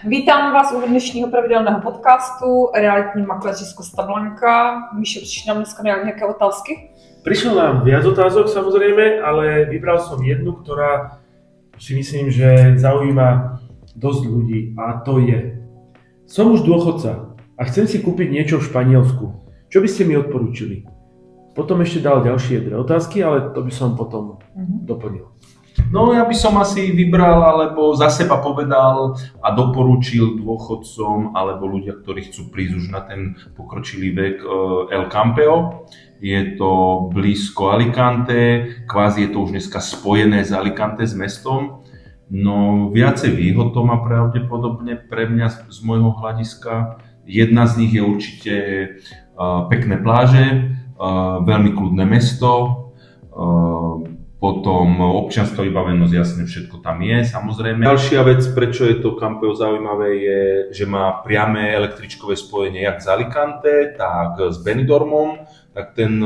Vítám vás u dnešního pravidelného podcastu Realitní makléři z Costa Blanca. Míšo, přišli nám dneska nějaké otázky? Prišlo nám viac otázok samozrejme, ale vybral som jednu, ktorá si myslím, že zaujíma dosť ľudí, a to je: som už dôchodca a chcem si kúpiť niečo v Španielsku. Čo by ste mi odporúčili? Potom ešte dal ďalšie otázky, ale to by som potom doplnil. No ja by som asi vybral, alebo za seba povedal a doporučil dôchodcom alebo ľudia, ktorí chcú prísť už na ten pokročilý vek, El Campeo. Je to blízko Alicante, kvázi je to už dneska spojené s Alicante, s mestom. No viacej výhod to má pravdepodobne pre mňa z môjho hľadiska. Jedna z nich je určite pekné pláže, veľmi kľudné mesto, potom občianska vybavenosť, jasne všetko tam je, samozrejme. Ďalšia vec, prečo je to Campeo zaujímavé, je, že má priame električkové spojenie jak z Alicante, tak s Benidormom. Tak ten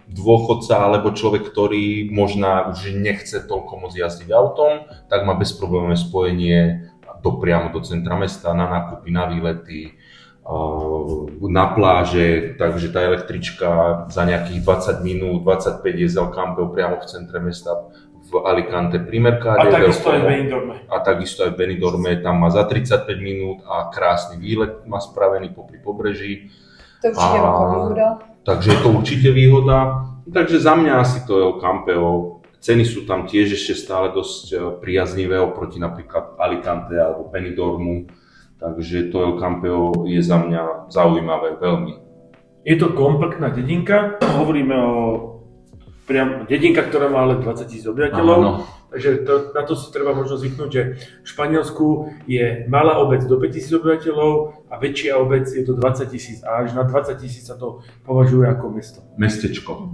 dôchodca alebo človek, ktorý možná už nechce toľko moc jazdiť autom, tak má bezproblémové spojenie priamo do centra mesta, na nákupy, na výlety, na pláže, takže tá električka za nejakých 20 minút, 25 je z El Campeo priamo v centre mesta v Alicante pri Mercade. A takisto aj v Benidorme. A takisto aj v Benidorme, tam má za 35 minút a krásny výlet má spravený popri pobreží. To určite veľká výhoda. Takže je to určite výhoda. Takže za mňa asi to El Campeo. Ceny sú tam tiež ešte stále dosť priaznivé oproti napríklad Alicante alebo Benidormu. Takže to El Campeo je za mňa zaujímavé veľmi. Je to kompaktná dedinka, hovoríme o dedinka, ktorá má ale 20 000 obyvateľov. Áno. Takže na to si treba možno zvyknúť, že v Španielsku je malá obec do 5 000 obyvateľov a väčšia obec je do 20 000 a až na 20 000 sa to považuje ako mesto. Mestečko,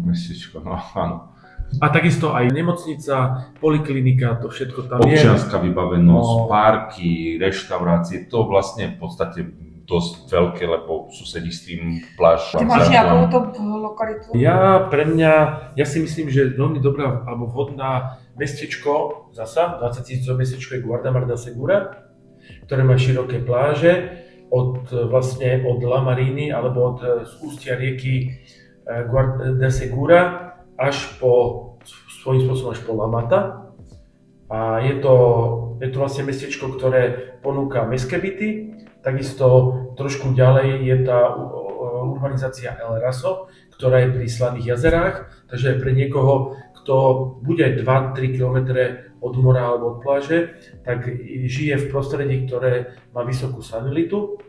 no áno. A takisto aj nemocnica, poliklinika, to všetko tam je. Občianska vybavenosť, parky, reštaurácie, to vlastne v podstate dosť veľké, lebo susedí s tým pláž. Ty máš nejakú top lokalitu? Ja si myslím, že veľmi dobrá alebo vhodná mestečko, zasa 20 000 mestečko je Guardamar da Segura, ktoré má široké pláže od La Mariny alebo z ústia rieky da Segura až svojím spôsobom až po La Mata. A je to vlastne mestečko, ktoré ponúka mestské byty. Takisto trošku ďalej je tá urbanizácia El Raso, ktorá je pri Slaných jazerách. Takže pre niekoho, kto bude 2-3 km od mora alebo od pláže, tak žije v prostredí, ktoré má vysokú sanilitu.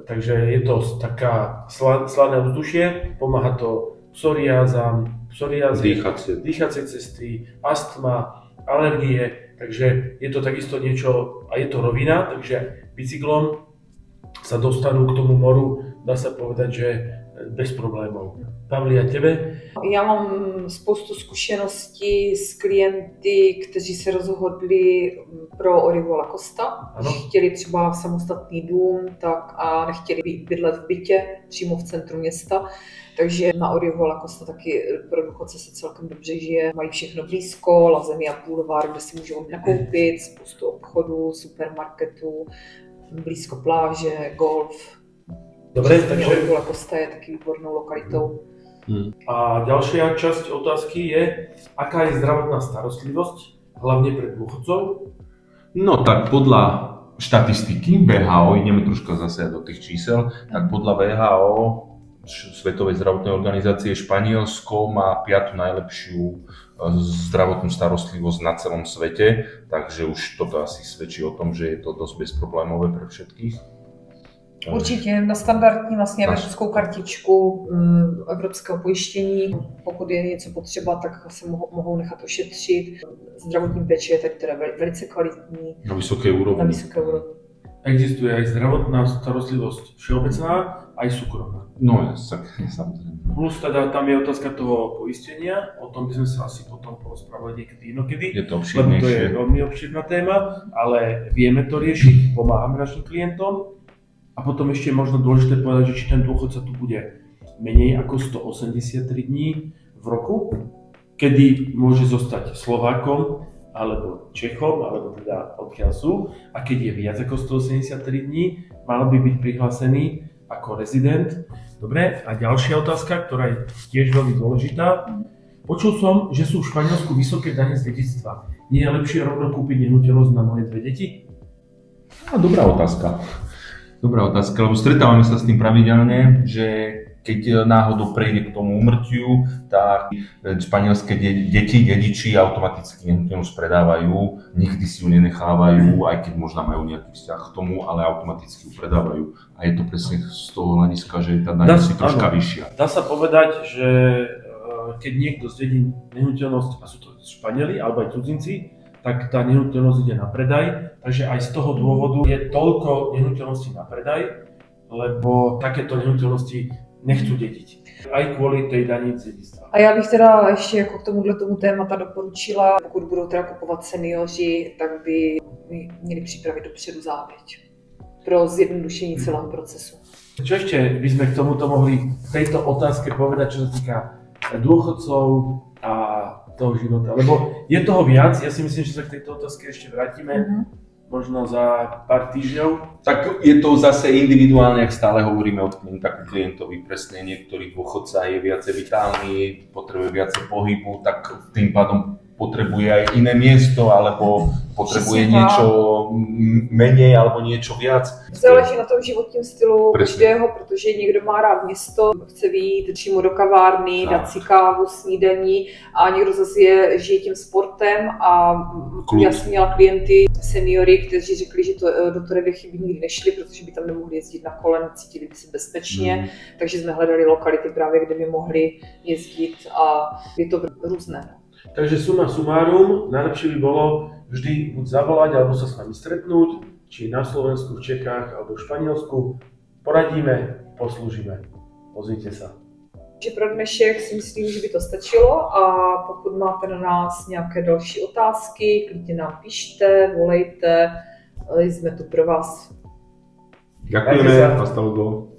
Takže je to taká slané vzdušie, pomáha to psoriázam, dýchacie cesty, astma, alergie, takže je to takisto niečo, a je to rovina, takže bicyklom sa dostanú k tomu moru, dá sa povedať, že bez problémov. Pavli, a tebe? Já mám spoustu zkušeností s klienty, kteří se rozhodli pro Orihuela Costa. Ano. Chtěli třeba samostatný dům a nechtěli bydlet v bytě přímo v centru města. Takže na Orihuela Costa taky pro důchodce se celkem dobře žije. Mají všechno blízko, Lazenia Boulevard, kde si můžou nakoupit, spoustu obchodů, supermarketů, blízko pláže, golf. Dobre, takže Orihuela Costa je taky výbornou lokalitou. A ďalšia časť otázky je, aká je zdravotná starostlivosť, hlavne pre dôchodcov? No tak podľa štatistiky VHO, ideme troška zase do tých čísel, tak podľa VHO, Svetovej zdravotnej organizácie, Španielsko má 5. najlepšiu zdravotnú starostlivosť na celom svete, takže už toto asi svedčí o tom, že je to dosť bezproblémové pre všetkých. Určitě na standardní vlastně evropskou kartičku evropského pojištění. Pokud je něco potřeba, tak se mohou nechat ošetřit. Zdravotní péče je tady teda velice kvalitní. Na vysoké úrovni. Existuje aj zdravotná starostlivosť všeobecná, aj súkromná. No samozrejme. Plus teda tam je otázka toho poistenia, o tom by sme sa asi potom porozprávali niekedy inokedy. Je to lebo to je veľmi obširná téma, ale vieme to riešiť, pomáhame našim klientom. A potom ešte je možno dôležité povedať, že či ten dôchodca tu bude menej ako 183 dní v roku, kedy môže zostať Slovákom, alebo Čechom, alebo teda odkiaľ sú. A keď je viac ako 183 dní, mal by byť prihlásený ako rezident. Dobre, a ďalšia otázka, ktorá je tiež veľmi dôležitá. Počul som, že sú v Španielsku vysoké dane z dedičstva. Nie je lepšie rovno kúpiť nehnuteľnosť na moje 2 deti? Dobrá otázka. Dobrá otázka, lebo stretávame sa s tým pravidelne, že keď náhodou prejde k tomu úmrtiu, tak španielské dediči automaticky nehnuteľnosť predávajú, nikdy si ju nenechávajú, aj keď možno majú nejaký vzťah k tomu, ale automaticky ju predávajú. A je to presne z toho hľadiska, že tá daň si troška vyššia. Dá sa povedať, že keď niekto zdedí nehnuteľnosť, a sú to Španieli alebo aj cudzinci, tak tá nehnuteľnosť ide na predaj, takže aj z toho dôvodu je toľko nehnuteľností na predaj, lebo takéto nehnuteľnosti nechcú dediť. Aj kvůli té daní z dědictva. A já bych teda ještě jako k tomu témata doporučila, pokud budou teda kupovat seniori, tak by měli připravit dopředu závěť pro zjednodušení celého procesu. Čo ešte by sme k tomuto mohli v tejto otázke povedať, čo sa týka dôchodcov a toho života? Lebo je toho viac, ja si myslím, že sa k tejto otázke ešte vrátime. Možno za pár týždňov. Tak je to zase individuálne, ak stále hovoríme od klientovi, presne niektorý dôchodca je viacej vitálny, potrebuje viacej pohybu, tak tým pádom potrebuje aj iné miesto, alebo potrebuje niečo menej, alebo niečo viac. Záleží na tom životním stylu každého, protože někdo má rád město, chce vyjít přímo do kavárny, dát si kávu, snídaní, a někdo zase žije tím sportem a já jsem měla klienty, seniory, kteří řekli, že do Torrevieja by nikdy nešli, protože by tam nemohli jezdit na kole, cítili by se bezpečně, takže jsme hledali lokality právě, kde by mohli jezdit, a je to různé. Takže suma sumárum, najlepšie by bolo vždy buď zavolať, alebo sa s nami stretnúť, či na Slovensku, v Čechách, alebo v Španielsku. Poradíme, poslúžime. Pozrite sa. Pro dnešek si myslím, že by to stačilo, a pokud máte na nás nějaké další otázky, klidně nám píšte, volejte, jsme tu pro vás. Ďakujeme, hasta luego.